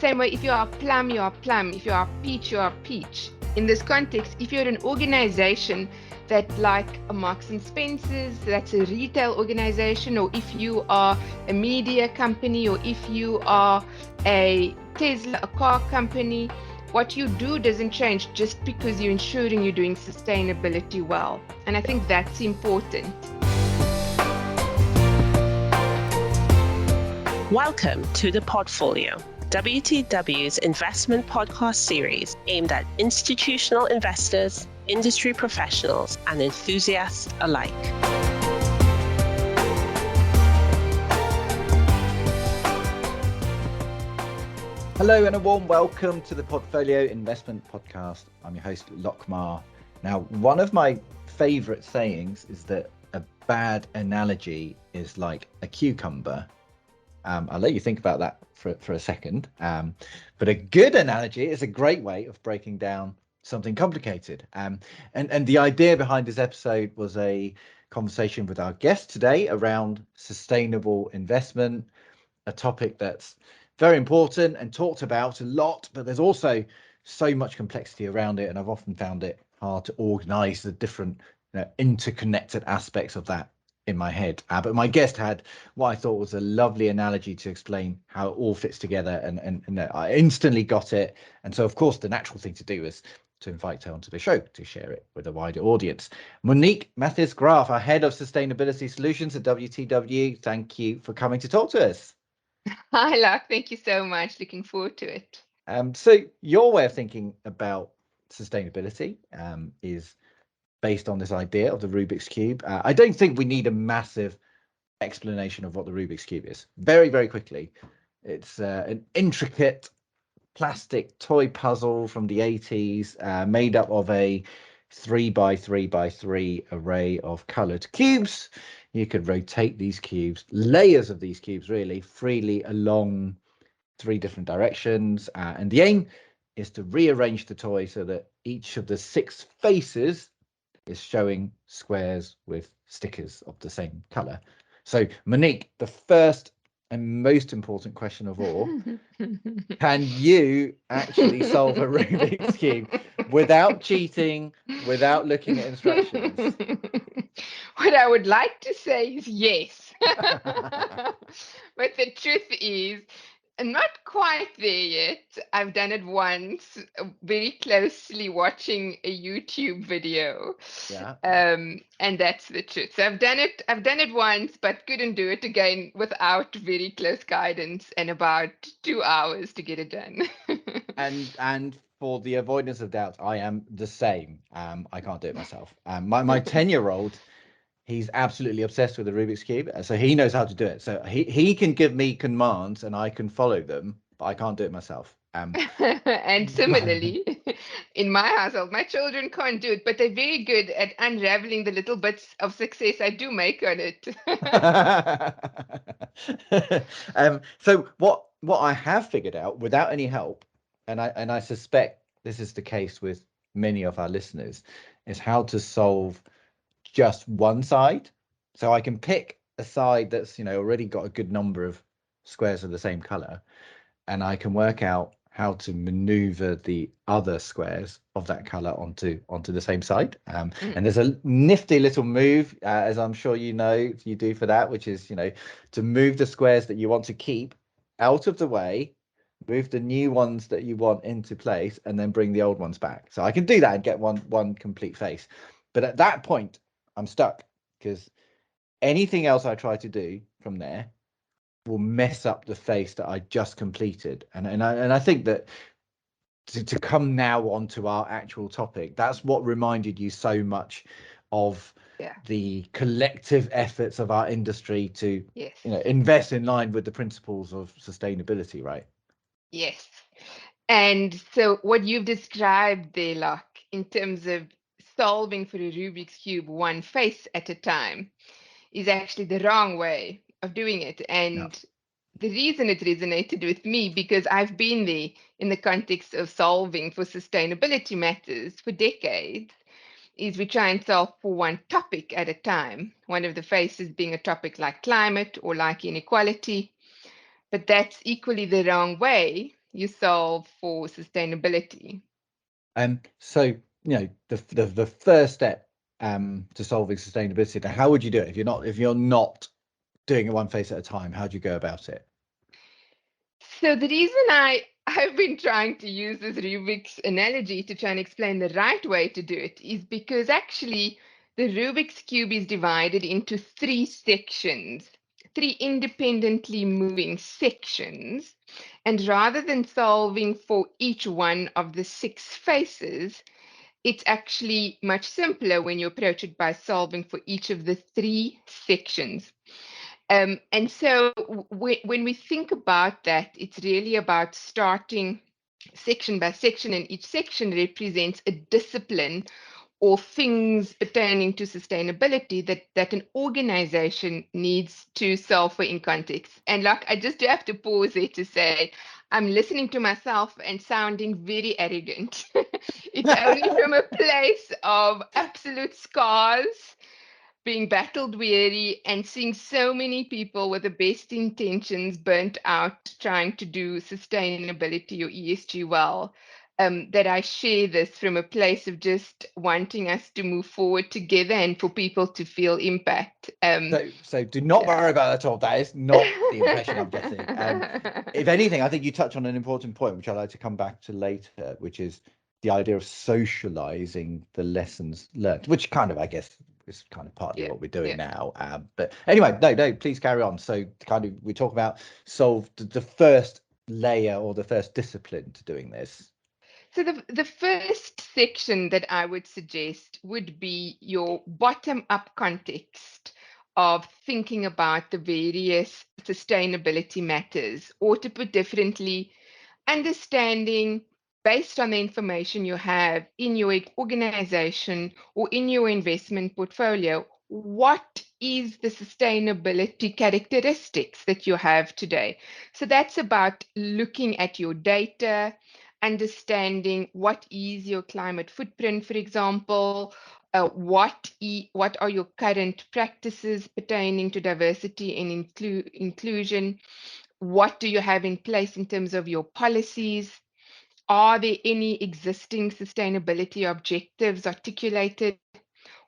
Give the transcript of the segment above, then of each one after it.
same way, if you are a plum, you are a plum. If you are a peach, you are a peach. In this context, if you're an organization that, like a Marks and Spencer's, that's a retail organization, or if you are a media company, or if you are a Tesla, a car company, what you do doesn't change just because you're ensuring you're doing sustainability well. And I think that's important. Welcome to The Portfolio, WTW's investment podcast series aimed at institutional investors, industry professionals, and enthusiasts alike. Hello and a warm welcome to the Portfolio Investment Podcast. I'm your host, Lockmar. Now, one of my favourite sayings is that a bad analogy is like a cucumber. I'll let you think about that for a second. But a good analogy is a great way of breaking down something complicated. And the idea behind this episode was a conversation with our guest today around sustainable investment, a topic that's very important and talked about a lot, but there's also so much complexity around it. And I've often found it hard to organize the different interconnected aspects of that in my head. But my guest had what I thought was a lovely analogy to explain how it all fits together, and I instantly got it. And so, of course, the natural thing to do is to invite her onto the show to share it with a wider audience. Monique Mathis-Graf, our head of sustainability solutions at WTW, thank you for coming to talk to us. Hi, Lark. Thank you so much. Looking forward to it. So your way of thinking about sustainability is based on this idea of the Rubik's Cube. I don't think we need a massive explanation of what the Rubik's Cube is. Very, very quickly. It's an intricate plastic toy puzzle from the 80s, made up of a 3x3x3 array of coloured cubes. You could rotate these cubes, layers of these cubes really, freely along 3 different directions. And the aim is to rearrange the toy so that each of the 6 faces is showing squares with stickers of the same color. So, Monique, the first and most important question of all, can you actually solve a Rubik's Cube without cheating, without looking at instructions? What I would like to say is yes. But the truth is, I'm not quite there yet. I've done it once, very closely watching a YouTube video. Yeah. And that's the truth. So I've done it once, but couldn't do it again without very close guidance and about 2 hours to get it done. And for the avoidance of doubt, I am the same. I can't do it myself. My 10-year-old, he's absolutely obsessed with the Rubik's Cube, so he knows how to do it. So he can give me commands and I can follow them, but I can't do it myself. And similarly, in my household, my children can't do it, but they're very good at unraveling the little bits of success I do make on it. So what I have figured out without any help, and I suspect this is the case with many of our listeners, is how to solve just one side. So I can pick a side that's already got a good number of squares of the same color, and I can work out how to maneuver the other squares of that color onto the same side. And there's a nifty little move, as I'm sure you do for that, which is to move the squares that you want to keep out of the way, move the new ones that you want into place, and then bring the old ones back. So I can do that and get one complete face. But at that point, I'm stuck, because anything else I try to do from there will mess up the face that I just completed. And I think that to come now onto our actual topic, that's what reminded you so much of the collective efforts of our industry to invest in line with the principles of sustainability, right? Yes. And so what you've described there, Locke, in terms of solving for a Rubik's Cube one face at a time, is actually the wrong way of doing it. And the reason it resonated with me, because I've been there in the context of solving for sustainability matters for decades, is we try and solve for one topic at a time. One of the faces being a topic like climate or like inequality. But that's equally the wrong way, you solve for sustainability? So the first step to solving sustainability. Now, how would you do it if you're not doing it one face at a time? How do you go about it? So the reason I've been trying to use this Rubik's analogy to try and explain the right way to do it is because actually the Rubik's cube is divided into three sections, three independently moving sections. And rather than solving for each one of the six faces, it's actually much simpler when you approach it by solving for each of the three sections. And so when we think about that, it's really about starting section by section, and each section represents a discipline or things pertaining to sustainability that an organization needs to solve for in context. And like, I just have to pause there to say, I'm listening to myself and sounding very arrogant. It's only from a place of absolute scars, being battled weary, and seeing so many people with the best intentions burnt out trying to do sustainability or ESG well, that I share this from a place of just wanting us to move forward together and for people to feel impact. So do not Yeah. worry about that at all. That is not the impression I'm getting. If anything, I think you touch on an important point, which I'd like to come back to later, which is the idea of socializing the lessons learned, which kind of, I guess, is kind of partly Yeah, what we're doing yeah. now. But anyway, no, please carry on. So kind of we talk about solve the first layer or the first discipline to doing this. So the first section that I would suggest would be your bottom-up context of thinking about the various sustainability matters, or to put differently, understanding based on the information you have in your organization or in your investment portfolio, what is the sustainability characteristics that you have today? So that's about looking at your data, understanding what is your climate footprint, for example, what are your current practices pertaining to diversity and inclusion? What do you have in place in terms of your policies? Are there any existing sustainability objectives articulated?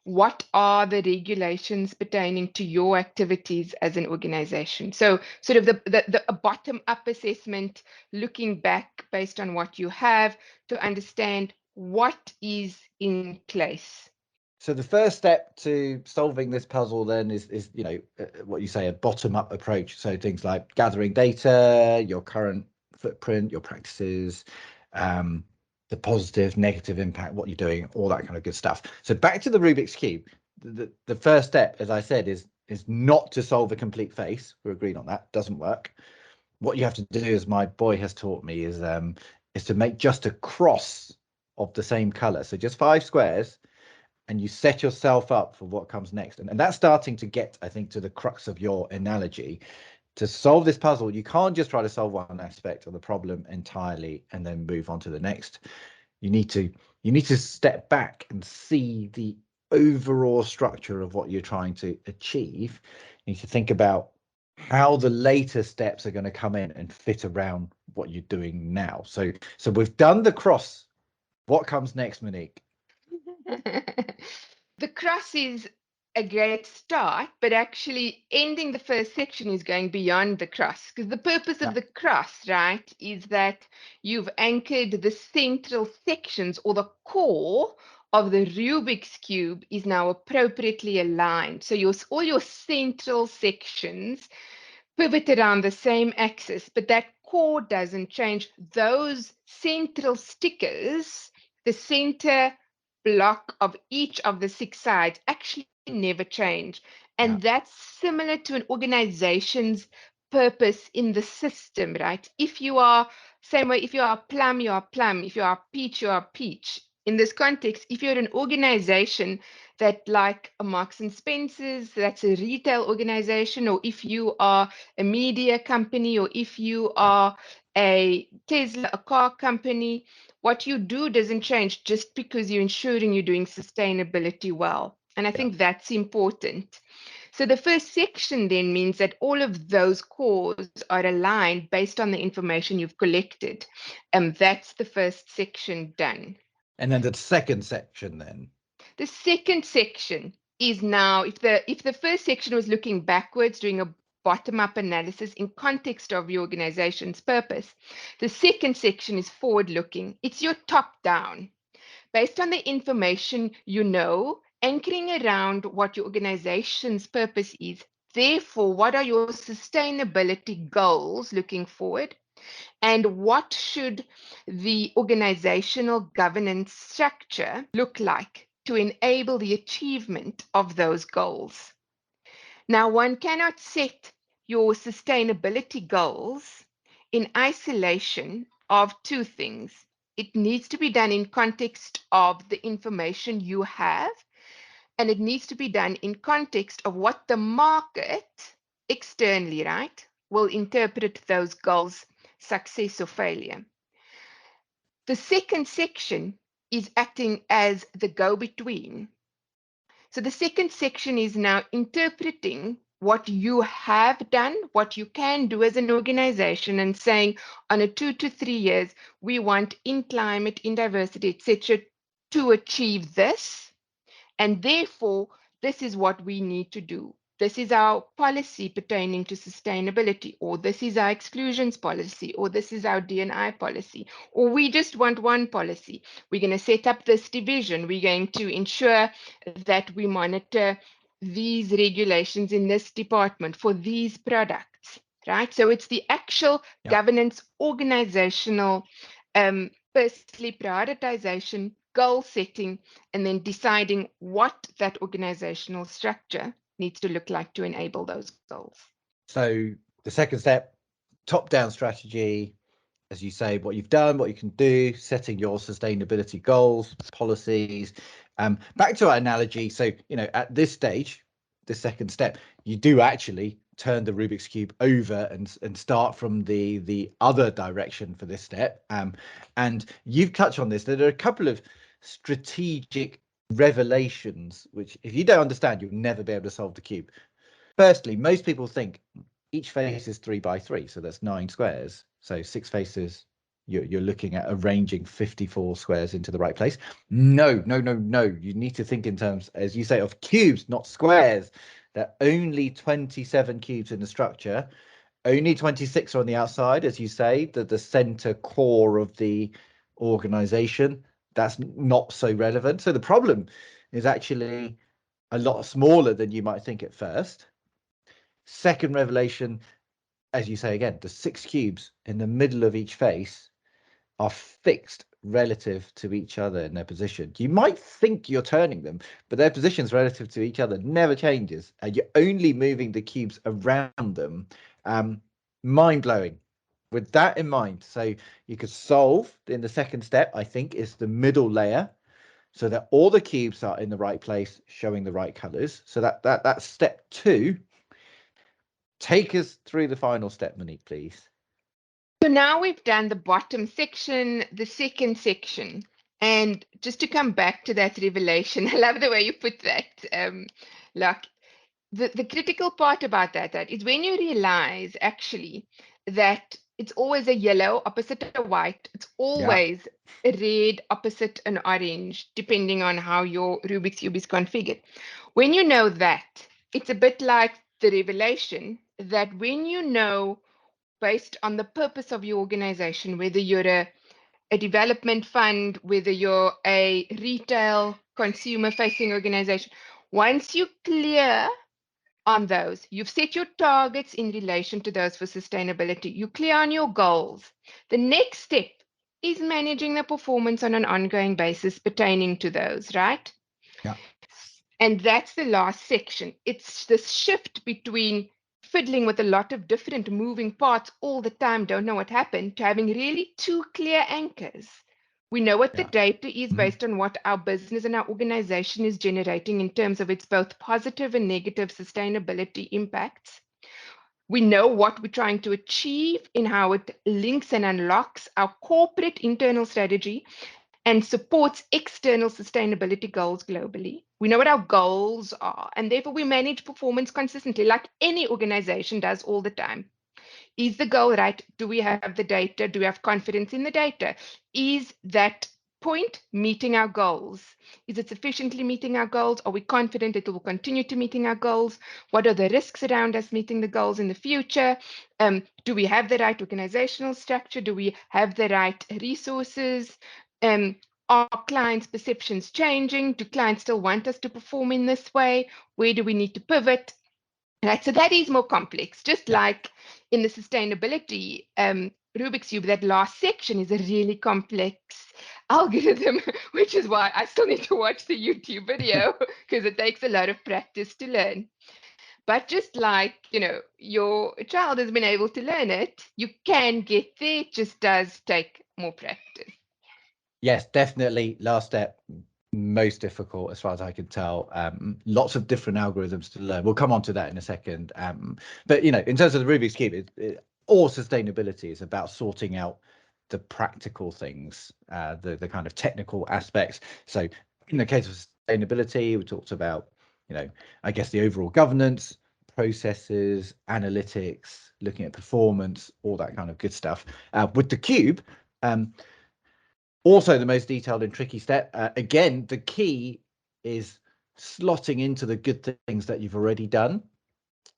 What are the regulations pertaining to your activities as an organization? So sort of the bottom-up assessment, looking back based on what you have to understand what is in place. So the first step to solving this puzzle then is what you say, a bottom-up approach. So things like gathering data, your current footprint, your practices, the positive, negative impact, what you're doing, all that kind of good stuff. So back to the Rubik's Cube. The first step, as I said, is not to solve a complete face. We're agreed on that. Doesn't work. What you have to do, as my boy has taught me, is to make just a cross of the same color. So just 5 squares, and you set yourself up for what comes next. And that's starting to get, I think, to the crux of your analogy. To solve this puzzle, you can't just try to solve one aspect of the problem entirely and then move on to the next. You need to step back and see the overall structure of what you're trying to achieve. You need to think about how the later steps are going to come in and fit around what you're doing now. So we've done the cross. What comes next, Monique? The cross is a great start, but actually ending the first section is going beyond the cross, because the purpose Yeah. of the cross, right, is that you've anchored the central sections, or the core of the Rubik's cube is now appropriately aligned. So all your central sections pivot around the same axis, but that core doesn't change. Those central stickers, the center block of each of the 6 sides, actually never change. Yeah. And that's similar to an organization's purpose in the system, right? If you are, same way, if you are plum, you are plum. If you are peach, you are peach. In this context, if you're an organization that, like a Marks and Spencer's, that's a retail organization, or if you are a media company, or if you Yeah. are a Tesla, a car company, what you do doesn't change just because you're ensuring you're doing sustainability well. And I Yeah. think that's important. So the first section then means that all of those cores are aligned based on the information you've collected. That's the first section done. And then the second section then. The second section is now, if the first section was looking backwards, doing a bottom-up analysis in context of your organization's purpose, the second section is forward-looking. It's your top-down. Based on the information you know, anchoring around what your organization's purpose is. Therefore, what are your sustainability goals looking forward? And what should the organizational governance structure look like to enable the achievement of those goals? Now, one cannot set your sustainability goals in isolation of two things. It needs to be done in context of the information you have, and it needs to be done in context of what the market externally, right, will interpret those goals, success or failure. The second section is acting as the go-between. So the second section is now interpreting what you have done, what you can do as an organization, and saying on a 2 to 3 years, we want in climate, in diversity, etc., to achieve this. And therefore, this is what we need to do. This is our policy pertaining to sustainability, or this is our exclusions policy, or this is our D&I policy, or we just want one policy. We're going to set up this division. We're going to ensure that we monitor these regulations in this department for these products, right? So it's the actual governance, organizational, firstly, prioritization, goal setting, and then deciding what that organizational structure needs to look like to enable those goals. So the second step, top-down strategy, as you say, what you've done, what you can do, setting your sustainability goals, policies. Back to our analogy. So, at this stage, the second step, you do actually turn the Rubik's Cube over and start from the other direction for this step. And you've touched on this. There are a couple of strategic revelations, which if you don't understand, you'll never be able to solve the cube. Firstly, most people think each face is 3 by 3, so that's 9 squares. So 6 faces, you're looking at arranging 54 squares into the right place. No. You need to think in terms, as you say, of cubes, not squares. There are only 27 cubes in the structure. Only 26 are on the outside, as you say, the center core of the organization. That's not so relevant. So the problem is actually a lot smaller than you might think at first. Second revelation, as you say again, the 6 cubes in the middle of each face are fixed relative to each other in their position. You might think you're turning them, but their positions relative to each other never changes, and you're only moving the cubes around them. Mind-blowing. With that in mind, so you could solve in the second step, I think, is the middle layer, so that all the cubes are in the right place, showing the right colors. So that's step 2. Take us through the final step, Monique, please. So now we've done the bottom section, the second section. And just to come back to that revelation, I love the way you put that. Like the critical part about that is when you realize actually that it's always a yellow opposite a white, it's always a red opposite an orange, depending on how your Rubik's Cube is configured. When you know that, it's a bit like the revelation that when you know based on the purpose of your organization, whether you're a development fund, whether you're a retail consumer-facing organization, once you're clear on those, you've set your targets in relation to those for sustainability, you're clear on your goals. The next step is managing the performance on an ongoing basis pertaining to those, right? Yeah. And that's the last section. It's this shift between fiddling with a lot of different moving parts all the time, don't know what happened, to having really 2 clear anchors. We know what the data is based on what our business and our organization is generating in terms of its both positive and negative sustainability impacts. We know what we're trying to achieve in how it links and unlocks our corporate internal strategy. and supports external sustainability goals globally. We know what our goals are, and therefore we manage performance consistently, like any organization does all the time. Is the goal right? Do we have the data? Do we have confidence in the data? Is that point meeting our goals? Is it sufficiently meeting our goals? Are we confident it will continue to meeting our goals? What are the risks around us meeting the goals in the future? Do we have the right organizational structure? Do we have the right resources? Are clients' perceptions changing? Do clients still want us to perform in this way? Where do we need to pivot? Right, so that is more complex, just Yeah. like in the sustainability Rubik's Cube, that last section is a really complex algorithm, which is why I still need to watch the YouTube video because it takes a lot of practice to learn. But just like, your child has been able to learn it, you can get there, it just does take more practice. Yes, definitely. Last step, most difficult as far as I can tell. Lots of different algorithms to learn. We'll come on to that in a second. But in terms of the Rubik's Cube, all sustainability is about sorting out the practical things, the kind of technical aspects. So in the case of sustainability, we talked about, I guess the overall governance, processes, analytics, looking at performance, all that kind of good stuff. With the cube, also the most detailed and tricky step. Again, the key is slotting into the good things that you've already done,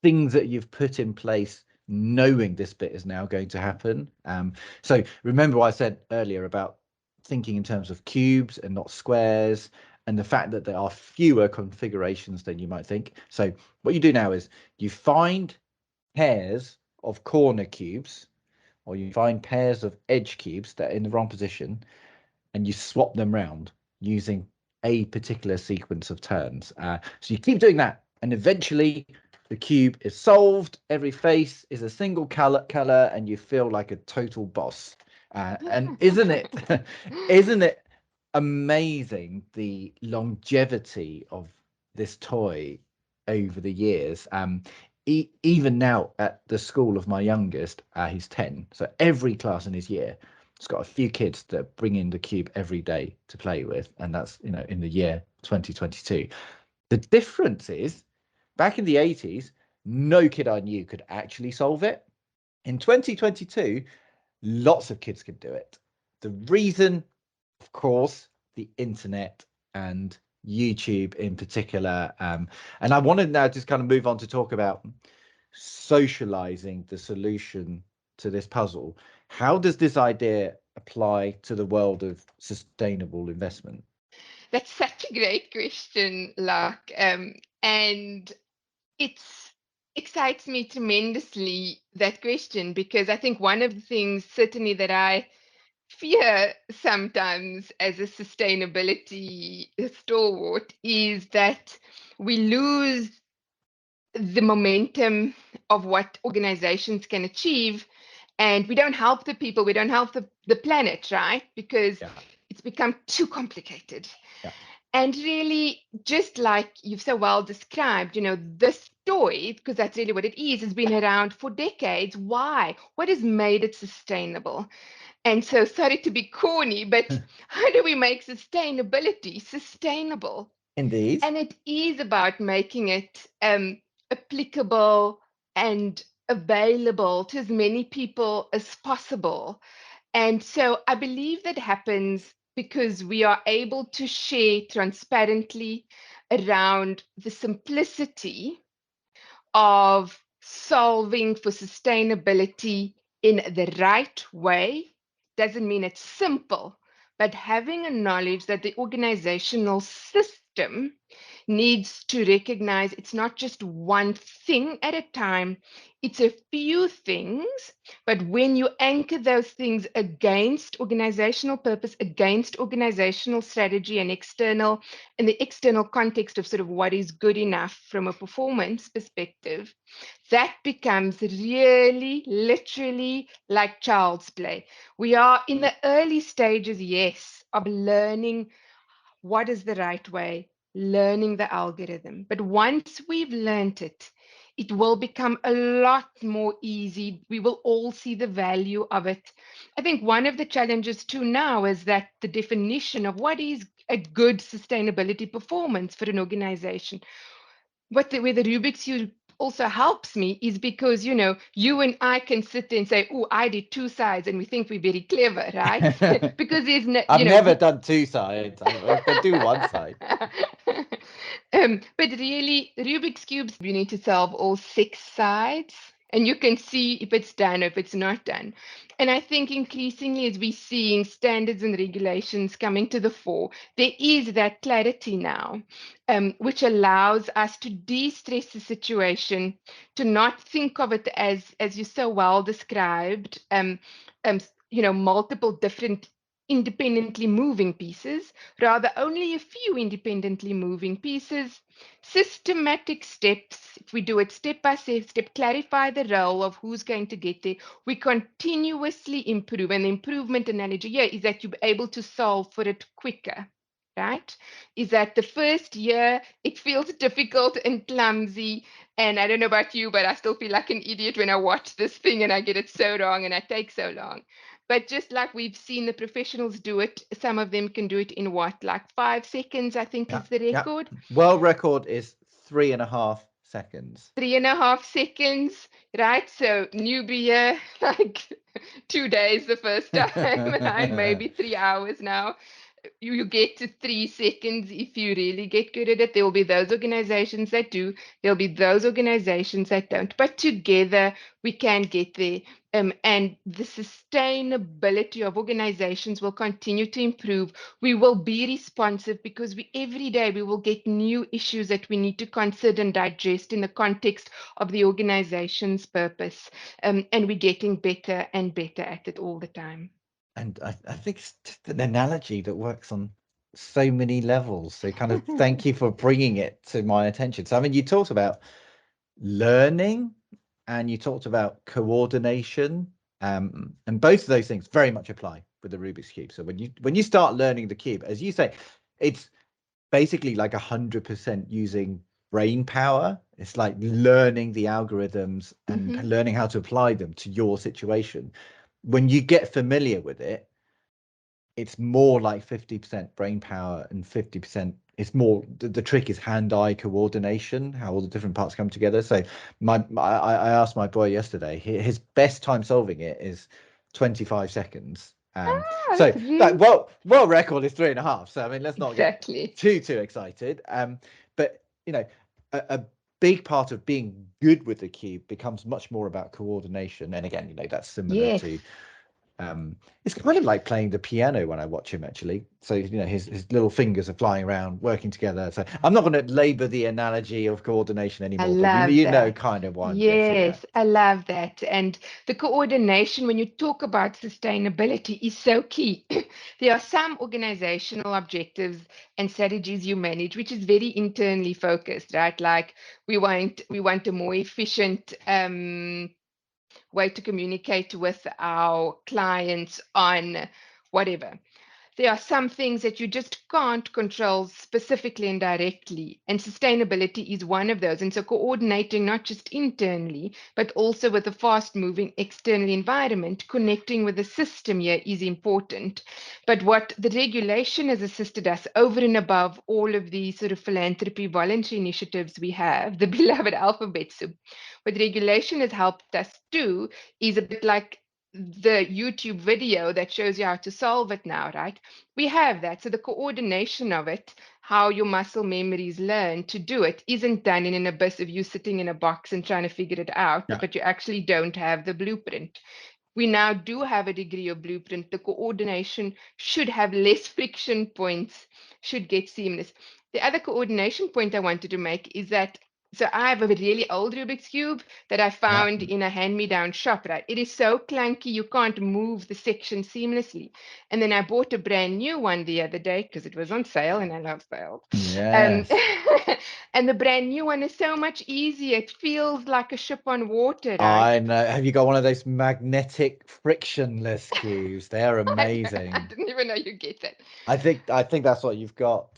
things that you've put in place, knowing this bit is now going to happen. So remember what I said earlier about thinking in terms of cubes and not squares, and the fact that there are fewer configurations than you might think. So what you do now is you find pairs of corner cubes, or you find pairs of edge cubes that are in the wrong position, and you swap them round using a particular sequence of turns. So you keep doing that, and eventually the cube is solved. Every face is a single color, and you feel like a total boss. And isn't it amazing the longevity of this toy over the years? Even now at the school of my youngest, he's 10, so every class in his year, it's got a few kids that bring in the cube every day to play with, and that's in the year 2022. The difference is, back in the 80s, no kid I knew could actually solve it. In 2022, lots of kids can do it. The reason, of course, the internet and YouTube in particular. And I wanted now just kind of move on to talk about socializing the solution to this puzzle. How does this idea apply to the world of sustainable investment? That's such a great question, Lark. And it excites me tremendously, that question, because I think one of the things certainly that I fear sometimes as a sustainability stalwart is that we lose the momentum of what organizations can achieve, and we don't help the people, we don't help the planet, right? Because Yeah, it's become too complicated. yeah. And really, just like you've so well described, this toy, because that's really what it is, has been around for decades. Why? What has made it sustainable? And so, sorry to be corny, but how do we make sustainability sustainable? Indeed. And it is about making it applicable and available to as many people as possible. And so I believe that happens because we are able to share transparently around the simplicity of solving for sustainability in the right way. Doesn't mean it's simple, but having a knowledge that the organizational system needs to recognize it's not just one thing at a time, it's a few things. But when you anchor those things against organizational purpose, against organizational strategy and in the external context of sort of what is good enough from a performance perspective, that becomes really literally like child's play. We are in the early stages, yes, of learning what is the right way, learning the algorithm. But once we've learned it, it will become a lot more easy. We will all see the value of it. I think one of the challenges too now is that the definition of what is a good sustainability performance for an organization. Where the Rubik's Cube also helps me is because, you and I can sit there and say, oh, I did two sides, and we think we're very clever, right? Because there's no, I've never done two sides. I can do one side. But really, Rubik's Cubes, you need to solve all six sides, and you can see if it's done or if it's not done. And I think increasingly, as we're seeing standards and regulations coming to the fore, there is that clarity now, which allows us to de-stress the situation, to not think of it as you so well described, multiple different independently moving pieces, rather only a few independently moving pieces, systematic steps. If we do it step by step, clarify the role of who's going to get there, we continuously improve. And the improvement analogy here is that you're able to solve for it quicker, right? Is that the first year it feels difficult and clumsy. And I don't know about you, but I still feel like an idiot when I watch this thing and I get it so wrong and I take so long. But just like we've seen the professionals do it, some of them can do it in what, like 5 seconds, I think is the record. World record is 3.5 seconds. 3.5 seconds, right? So newbie here, like 2 days the first time, right? Maybe 3 hours now. You get to 3 seconds if you really get good at it. There will be those organizations that do, there'll be those organizations that don't. But together we can get there. And the sustainability of organizations will continue to improve. We will be responsive because every day we will get new issues that we need to consider and digest in the context of the organization's purpose. And we're getting better and better at it all the time. And I think it's just an analogy that works on so many levels. So kind of thank you for bringing it to my attention. So, I mean, you talked about learning and you talked about coordination, and both of those things very much apply with the Rubik's Cube. So when you start learning the cube, as you say, it's basically like 100% using brain power. It's like learning the algorithms and learning how to apply them to your situation. When you get familiar with it, it's more like 50% brain power and 50%. It's more the trick is hand-eye coordination, how all the different parts come together. So I asked my boy yesterday, his best time solving it is 25 seconds. So that world record is 3.5. So I mean, let's not get too excited. But a big part of being good with the cube becomes much more about coordination. And again, that's similar to it's kind of like playing the piano when I watch him, actually. So his little fingers are flying around working together. So I'm not going to labor the analogy of coordination anymore, but you know kind of what I'm getting at. I love that. And the coordination, when you talk about sustainability, is so key. There are some organizational objectives and strategies you manage, which is very internally focused, right? Like we want a more efficient way to communicate with our clients on whatever. There are some things that you just can't control specifically and directly, and sustainability is one of those. And so coordinating not just internally, but also with a fast-moving external environment, connecting with the system here is important. But what the regulation has assisted us over and above all of these sort of philanthropy voluntary initiatives we have, the beloved alphabet soup, what regulation has helped us do is a bit like the YouTube video that shows you how to solve it now, right? We have that. So the coordination of it, how your muscle memories learn to do it, isn't done in an abyss of you sitting in a box and trying to figure it out, but you actually don't have the blueprint. We now do have a degree of blueprint. The coordination should have less friction points, should get seamless. The other coordination point I wanted to make is that so I have a really old Rubik's Cube that I found in a hand-me-down shop, right? It is so clunky, you can't move the section seamlessly. And then I bought a brand new one the other day because it was on sale and I love sales. Yes. And the brand new one is so much easier. It feels like a ship on water, right? I know. Have you got one of those magnetic frictionless cubes? They're amazing. I didn't even know you get that. I think that's what you've got.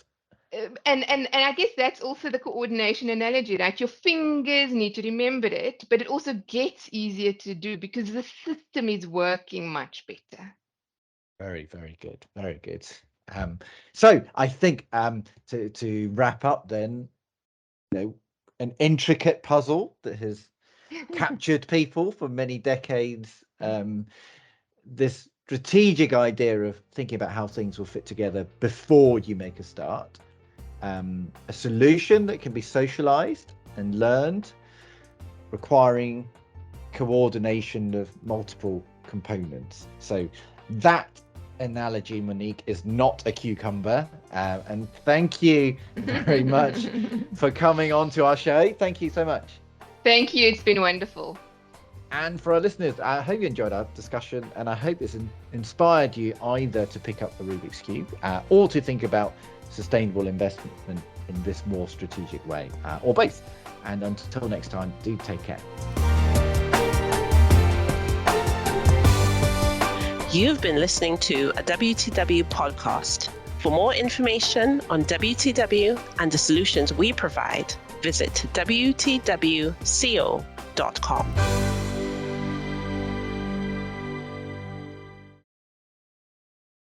and I guess that's also the coordination analogy, right? Your fingers need to remember it, but it also gets easier to do because the system is working much better. Very, very good. Very good. So I think to wrap up then, an intricate puzzle that has captured people for many decades. This strategic idea of thinking about how things will fit together before you make a start. A solution that can be socialized and learned, requiring coordination of multiple components. So that analogy, Monique, is not a cucumber. And thank you very much for coming on to our show. Thank you so much. Thank you. It's been wonderful. And for our listeners, I hope you enjoyed our discussion, and I hope it's inspired you either to pick up the Rubik's Cube or to think about sustainable investment in this more strategic way, or both. And until next time, do take care. You've been listening to a WTW podcast. For more information on WTW and the solutions we provide, visit wtwco.com.